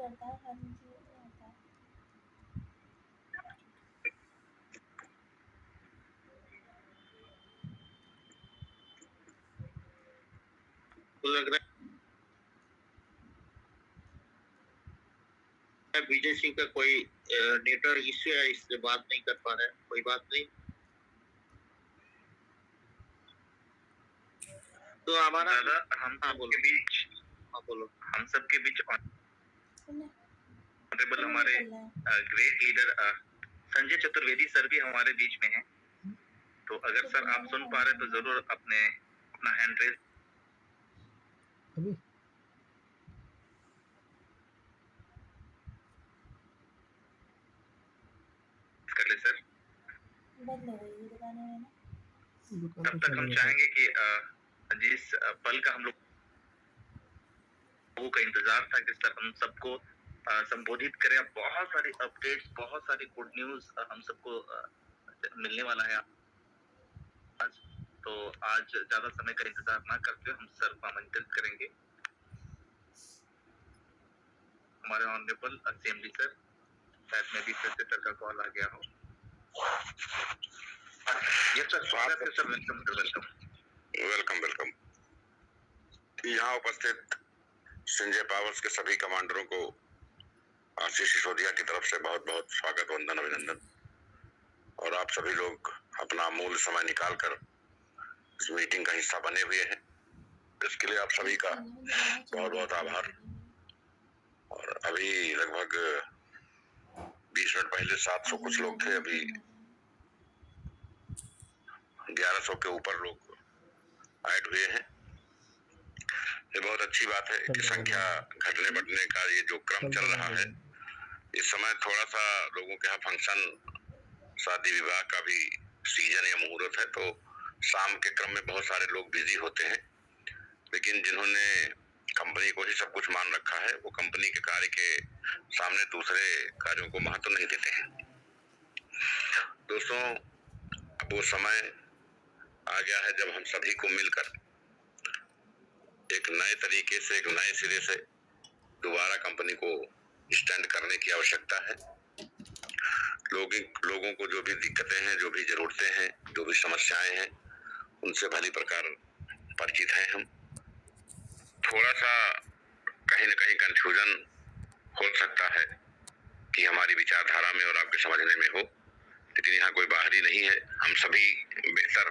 करता है, हाँ जी नहीं आता है। तो लग रहा है विजय सिंह का कोई नेटवर्क इश्यू है, इससे बात नहीं कर पा रहे हैं। कोई बात नहीं, तो हमारा दादा हम सबके बीच, हाँ बोलो, हम सबके बीच ऑनरेबल हमारे great leader Sanjay Chaturvedi sir भी हमारे बीच में हैं। तो अगर सर आप सुन पा रहे तो जरूर अपना हैंड रेज अभी कर ले सर। बंद हो गई दुकान है ना। दुकान तब तो तक हम चलेगा। चाहेंगे कि जिस पल का हम लोगों का इंतजार था कि सर हम सबको संबोधित करें, बहुत सारी अपडेट्स, बहुत सारी गुड न्यूज हम सबको मिलने वाला है आज। तो आज ज्यादा समय का इंतजार ना करते हम सर को आमंत्रित करेंगे। हमारे ऑनरेबल असेंबली सर, शायद में भी सर का कॉल आ गया हो। ये सर स्वागत है sir, welcome welcome welcome welcome. यहाँ उपस्थित संजय पावर्स के सभी कमांडरों को आशीष सिसोदिया की तरफ से बहुत बहुत स्वागत, वंदन, अभिनंदन। और आप सभी लोग अपना अमूल्य समय निकालकर इस मीटिंग का हिस्सा बने हुए हैं, इसके लिए आप सभी का बहुत बहुत आभार। और अभी लगभग 20 मिनट पहले 700 कुछ लोग थे, अभी 1100 के ऊपर लोग ऐड हुए हैं। ये बहुत अच्छी बात है कि संख्या घटने बढ़ने का ये जो क्रम चल रहा है। इस समय थोड़ा सा लोगों के यहाँ फंक्शन, शादी विवाह का भी सीजन या मुहूर्त है, तो शाम के क्रम में बहुत सारे लोग बिजी होते हैं। लेकिन जिन्होंने कंपनी को ही सब कुछ मान रखा है, वो कंपनी के कार्य के सामने दूसरे कार्यों को महत्व नहीं देते हैं। दोस्तों, अब वो समय आ गया है जब हम सभी को मिलकर एक नए तरीके से, एक नए सिरे से दोबारा कंपनी को स्टैंड करने की आवश्यकता है। लोगों को जो भी दिक्कतें हैं, जो भी जरूरतें हैं, जो भी समस्याएं हैं, उनसे भली प्रकार परिचित हैं हम। थोड़ा सा कहीं न कहीं कंफ्यूजन हो सकता है कि हमारी विचारधारा में और आपके समझने में हो, लेकिन यहाँ कोई बाहरी नहीं है। हम सभी बेहतर,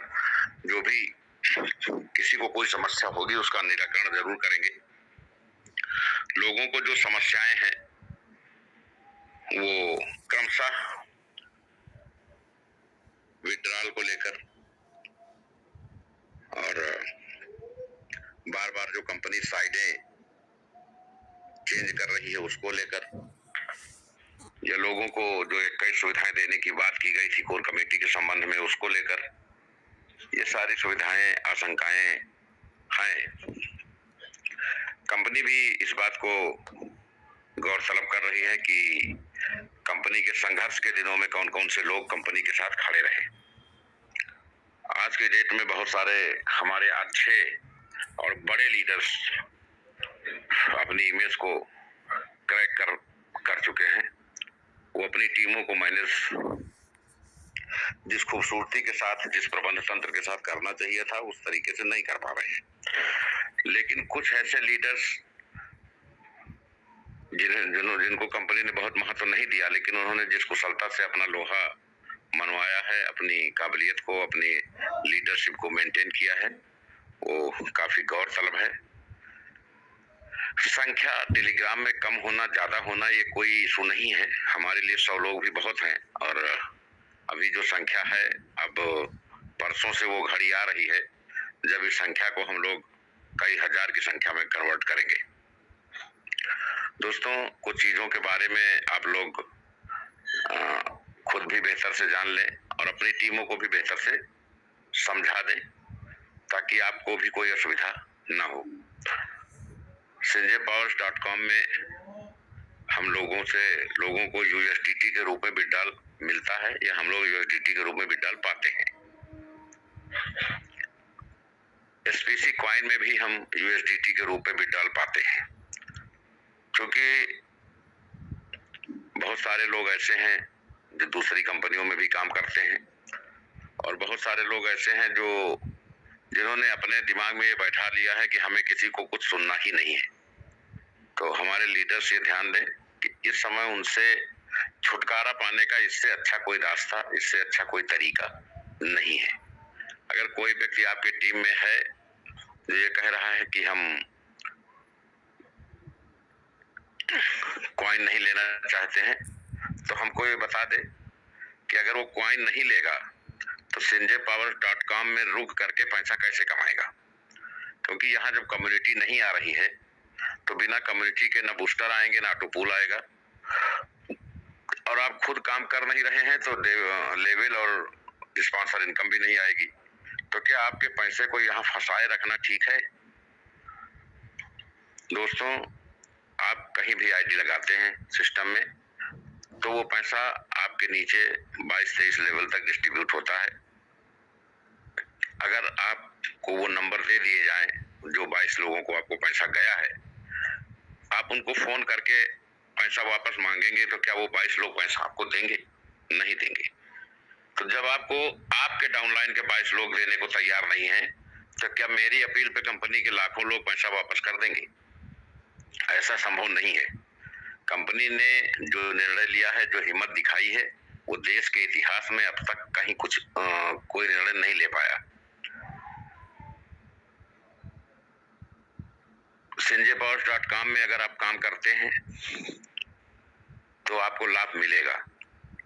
जो भी किसी को कोई समस्या होगी उसका निराकरण जरूर करेंगे। लोगों को जो समस्याएं हैं वो क्रमशः विड्रॉल को लेकर और बार बार जो कंपनी साइडें चेंज कर रही है उसको लेकर, या लोगों को जो कई सुविधाएं देने की बात की गई थी कोर कमेटी के संबंध में उसको लेकर, ये सारी सुविधाएं, आशंकाएं हैं। कंपनी भी इस बात को गौर तलब कर रही है कि कंपनी के संघर्ष के दिनों में कौन कौन से लोग कंपनी के साथ खड़े रहे। आज के डेट में बहुत सारे हमारे अच्छे और बड़े लीडर्स अपनी इमेज को क्रैक कर चुके हैं। वो अपनी टीमों को मैनेज जिस खूबसूरती के साथ, जिस प्रबंध तंत्र के साथ करना चाहिए था, उस तरीके से नहीं कर पा रहे हैं। लेकिन कुछ ऐसे लीडर्स जिनको कंपनी ने बहुत महत्व नहीं दिया, लेकिन उन्होंने जिस कुशलता से अपना लोहा मनवाया है, अपनी काबिलियत को, अपनी लीडरशिप को मेंटेन किया है, वो काफी गौरतलब है। संख्या टेलीग्राम में कम होना, ज्यादा होना, ये कोई इशू नहीं है। हमारे लिए 100 लोग भी बहुत हैं। और अभी जो संख्या है, अब परसों से वो घड़ी आ रही है जब इस संख्या को हम लोग कई हजार की संख्या में कन्वर्ट करेंगे। दोस्तों, कुछ चीजों के बारे में आप लोग खुद भी बेहतर से जान लें और अपनी टीमों को भी बेहतर से समझा दें ताकि आपको भी कोई असुविधा ना हो। sanjaypowers.com में हम लोगों को USDT के रूप में विड्रॉल मिलता है, या हम लोग USDT के रूप में विड्रॉल पाते हैं। SPC कॉइन में भी हम USDT के रूप में विड्रॉल पाते हैं। क्योंकि बहुत सारे लोग ऐसे हैं जो दूसरी कंपनियों में भी काम करते हैं, और बहुत सारे लोग ऐसे हैं जिन्होंने अपने दिमाग में ये बैठा लिया है कि हमें किसी को कुछ सुनना ही नहीं है। तो हमारे लीडर्स ये ध्यान दें कि इस समय उनसे छुटकारा पाने का इससे अच्छा कोई रास्ता, इससे अच्छा कोई तरीका नहीं है। अगर कोई व्यक्ति आपकी टीम में है जो ये कह रहा है कि हम कॉइन नहीं लेना चाहते हैं, तो हमको ये बता दे कि अगर वो कॉइन नहीं लेगा तो sinjaypower.com में रुक करके पैसा कैसे कमाएगा। क्योंकि यहाँ जब कम्युनिटी नहीं आ रही है तो बिना कम्युनिटी के ना बूस्टर आएंगे ना ऑटो पूल आएगा, और आप खुद काम कर नहीं रहे हैं तो लेवल और स्पॉन्सर इनकम भी नहीं आएगी। तो क्या आपके पैसे को यहाँ फंसाए रखना ठीक है? दोस्तों, आप कहीं भी आईडी लगाते हैं सिस्टम में तो वो पैसा आपके नीचे 22-23 लेवल तक डिस्ट्रीब्यूट होता है। अगर आपको वो नंबर दे दिए जाएं जो 22 लोगों को आपको पैसा गया है, आप उनको फोन करके पैसा वापस मांगेंगे तो क्या वो 22 लोग पैसा आपको देंगे? नहीं देंगे। तो जब आपको आपके डाउनलाइन के 22 लोग देने को तैयार नहीं है तो क्या मेरी अपील पे कंपनी के लाखों लोग पैसा वापस कर देंगे? ऐसा संभव नहीं है। कंपनी ने जो निर्णय लिया है, जो हिम्मत दिखाई है, वो देश के इतिहास में अब तक कहीं कोई निर्णय नहीं ले पाया। sinjaypower.com में अगर आप काम करते हैं तो आपको लाभ मिलेगा,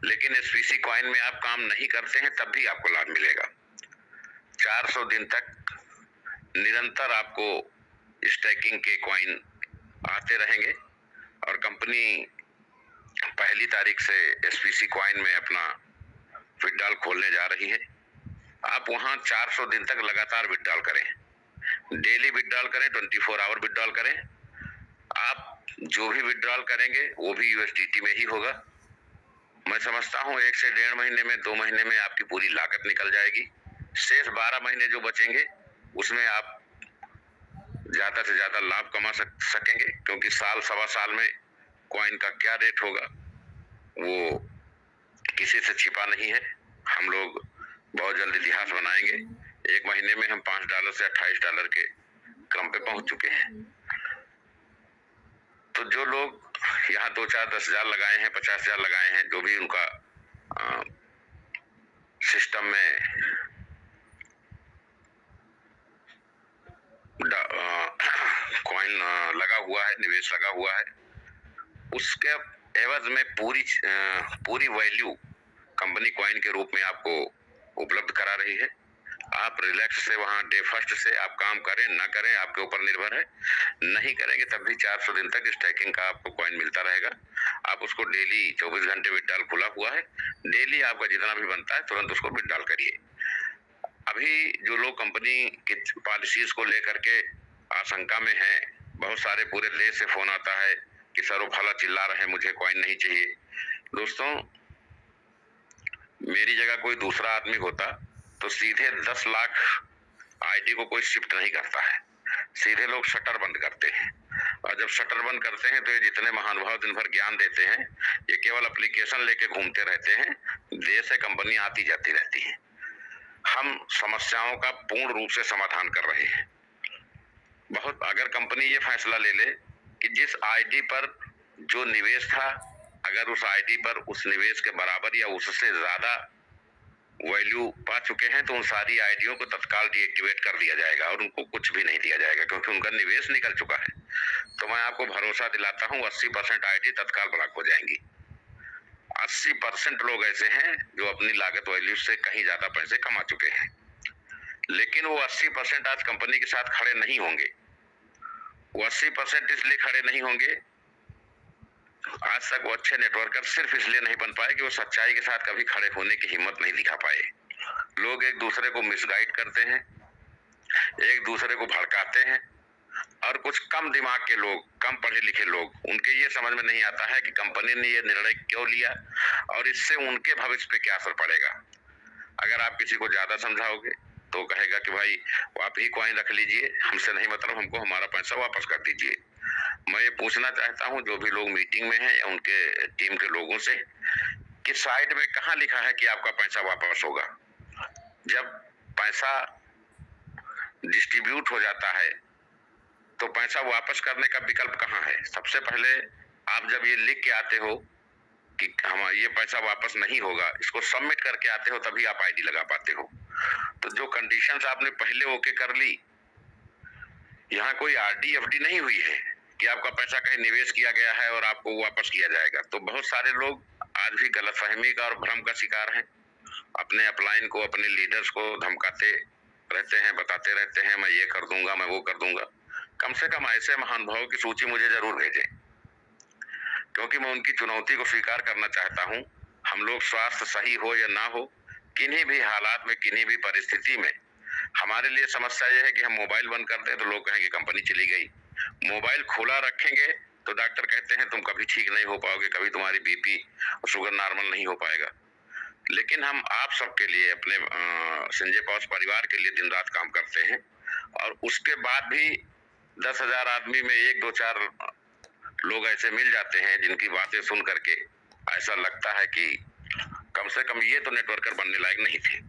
लेकिन SPC कॉइन में आप काम नहीं करते हैं तब भी आपको लाभ मिलेगा। 400 दिन तक निरंतर आपको स्टैकिंग के कॉइन आते रहेंगे, और कंपनी 1 तारीख से SPC कॉइन में अपना विड्रॉल खोलने जा रही है। आप वहां 400 दिन तक लगातार विड्रॉल करें, डेली विड्रॉल करें, 24 आवर विड्रॉल करें। आप जो भी विड्रॉल करेंगे वो भी USDT में ही होगा। मैं समझता हूँ 1 से 1.5 महीने में, 2 महीने में आपकी पूरी लागत निकल जाएगी। शेष 12 महीने जो बचेंगे उसमें आप ज्यादा से ज्यादा लाभ कमा सकेंगे, क्योंकि साल सवा साल में कॉइन का क्या रेट होगा वो किसी से छिपा नहीं है। हम लोग बहुत जल्द इतिहास बनाएंगे। 1 महीने में हम $5 से $28 के क्रम पे पहुंच चुके हैं। तो जो लोग यहाँ 2, 4, 10 हजार लगाए हैं, 50 हजार लगाए हैं, जो भी उनका सिस्टम में कॉइन लगा हुआ है, निवेश लगा हुआ है, उसके एवज में पूरी वैल्यू कंपनी कॉइन के रूप में आपको उपलब्ध करा रही है। आप रिलैक्स से वहां डे फर्स्ट से आप काम करें ना करें आपके ऊपर निर्भर है। नहीं करेंगे तब भी 400 दिन तक स्टैकिंग का आपको कॉइन मिलता रहेगा। आप उसको डेली 24 घंटे विड्रॉल खुला हुआ है, डेली आपका जितना भी बनता है तुरंत उसको विड्रॉल करिए। अभी जो लोग कंपनी की पॉलिसीज को लेकर के आशंका में हैं, बहुत सारे पूरे देश से फोन आता है कि सर वो फला चिल्ला रहे हैं मुझे कॉइन नहीं चाहिए। दोस्तों, मेरी जगह कोई दूसरा आदमी होता तो सीधे 10 लाख आईडी को कोई शिफ्ट नहीं करता है, सीधे लोग शटर बंद करते हैं। और जब शटर बंद करते हैं तो ये जितने महानुभाव दिन भर ज्ञान देते हैं ये केवल एप्लीकेशन लेके घूमते रहते हैं, देश से कंपनी आती जाती रहती है। हम समस्याओं का पूर्ण रूप से समाधान कर रहे हैं। अगर कंपनी ये फैसला ले ले कि जिस आईडी पर जो निवेश था, अगर उस आईडी पर उस निवेश के बराबर या उससे ज्यादा वैल्यू पा चुके हैं तो उन सारी आईडियों को तत्काल डीएक्टिवेट कर दिया जाएगा और उनको कुछ भी नहीं दिया जाएगा, क्योंकि उनका निवेश निकल चुका है। तो मैं आपको भरोसा दिलाता हूँ 80% आईडी तत्काल ब्लॉक हो जाएंगी। 80% लोग ऐसे हैं जो अपनी लागत वैल्यू से कहीं ज्यादा पैसे कमा चुके हैं, लेकिन वो 80% आज कंपनी के साथ खड़े नहीं होंगे। वो 80% इसलिए खड़े नहीं होंगे, आज तक वो अच्छे नेटवर्कर सिर्फ इसलिए नहीं बन पाए कि वो सच्चाई के साथ कभी खड़े होने की हिम्मत नहीं दिखा पाए। लोग एक दूसरे को मिसगाइड करते हैं, एक दूसरे को भड़काते हैं, और कुछ कम दिमाग के लोग, कम पढ़े लिखे लोग, उनके ये समझ में नहीं आता है कि कंपनी ने ये निर्णय क्यों लिया और इससे उनके भविष्य पे क्या असर पड़ेगा। अगर आप किसी को ज्यादा समझाओगे तो कहेगा कि भाई आप ही कॉइन रख लीजिए, हमसे नहीं मतलब, हमको हमारा पैसा वापस कर दीजिए। मैं ये पूछना चाहता हूं जो भी लोग मीटिंग में हैं या उनके टीम के लोगों से कि साइड में कहां लिखा है कि आपका पैसा वापस होगा। जब पैसा डिस्ट्रीब्यूट हो जाता है तो पैसा वापस करने का विकल्प कहां है। सबसे पहले आप जब ये लिख के आते हो कि हम ये पैसा वापस नहीं होगा, इसको सबमिट करके आते हो, तभी आप आईडी लगा पाते हो। तो जो कंडीशंस आपने पहले ओके कर ली, यहाँ कोई आरडी एफडी नहीं हुई है कि आपका पैसा कहीं निवेश किया गया है और आपको वापस किया जाएगा। तो बहुत सारे लोग आज भी गलतफहमी का और भ्रम का शिकार हैं। अपने अपलाइन को, अपने लीडर्स को धमकाते रहते हैं, बताते रहते हैं मैं ये कर दूंगा, मैं वो कर दूंगा। कम से कम ऐसे महानुभावों की सूची मुझे जरूर भेजें, क्योंकि मैं उनकी चुनौती को स्वीकार करना चाहता हूं। हम लोग स्वास्थ्य सही हो या ना हो, किन्हीं भी हालात में, किन्हीं भी परिस्थिति में, हमारे लिए समस्या यह है कि हम मोबाइल बंद करते हैं तो लोग कहेंगे कंपनी चली गई। मोबाइल खुला रखेंगे तो डॉक्टर कहते हैं तुम कभी ठीक नहीं हो पाओगे, कभी तुम्हारी बीपी और शुगर नॉर्मल नहीं हो पाएगा। लेकिन हम आप सबके लिए, अपने संजय पॉज परिवार के लिए दिन रात काम करते हैं, और उसके बाद भी 10,000 आदमी में 1-2-4 लोग ऐसे मिल जाते हैं जिनकी बातें सुन करके ऐसा लगता है कि कम से कम ये तो नेटवर्कर बनने लायक नहीं थे।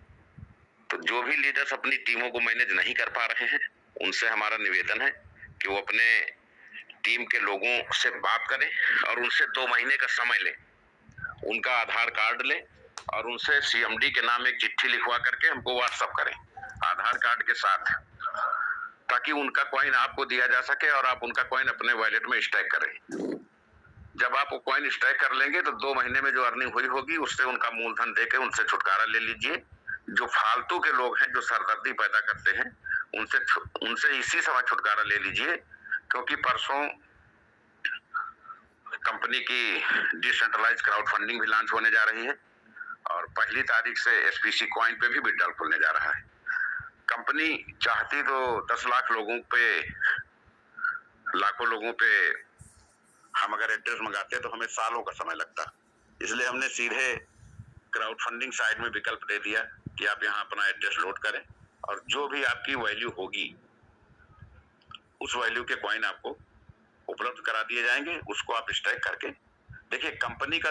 तो जो भी लीडर्स अपनी टीमों को मैनेज नहीं कर पा रहे हैं, उनसे हमारा निवेदन है कि वो अपने टीम के लोगों से बात करें और उनसे 2 महीने का समय लें, उनका आधार कार्ड लें और उनसे सीएमडी के नाम एक चिट्ठी लिखवा करके हमको व्हाट्सएप करें आधार कार्ड के साथ, ताकि उनका कॉइन आपको दिया जा सके और आप उनका कॉइन अपने वॉलेट में स्टैक करें। जब आप वो कॉइन स्टैक कर लेंगे तो 2 महीने में जो अर्निंग हुई होगी उससे उनका मूलधन देके उनसे छुटकारा ले लीजिए। जो फालतू के लोग हैं, जो सरदर्दी पैदा करते हैं, उनसे इसी समय छुटकारा ले लीजिए, क्योंकि परसों कंपनी की डिसेंट्रलाइज क्राउड फंडिंग भी लॉन्च होने जा रही है और 1 तारीख से एसपीसी कॉइन पे भी विड्रॉल खुलने जा रहा है। कंपनी चाहती तो 10 लाख लोगों पे, लाखों लोगों पे हम अगर एड्रेस मंगाते तो हमें सालों का समय लगता। इसलिए हमने सीधे क्राउड फंडिंग साइट में विकल्प दे दिया कि आप यहाँ अपना एड्रेस लोड करें और जो भी आपकी वैल्यू होगी उस वैल्यू के कॉइन आपको उपलब्ध करा दिए जाएंगे। उसको आप स्टैक करके देखिए, कंपनी का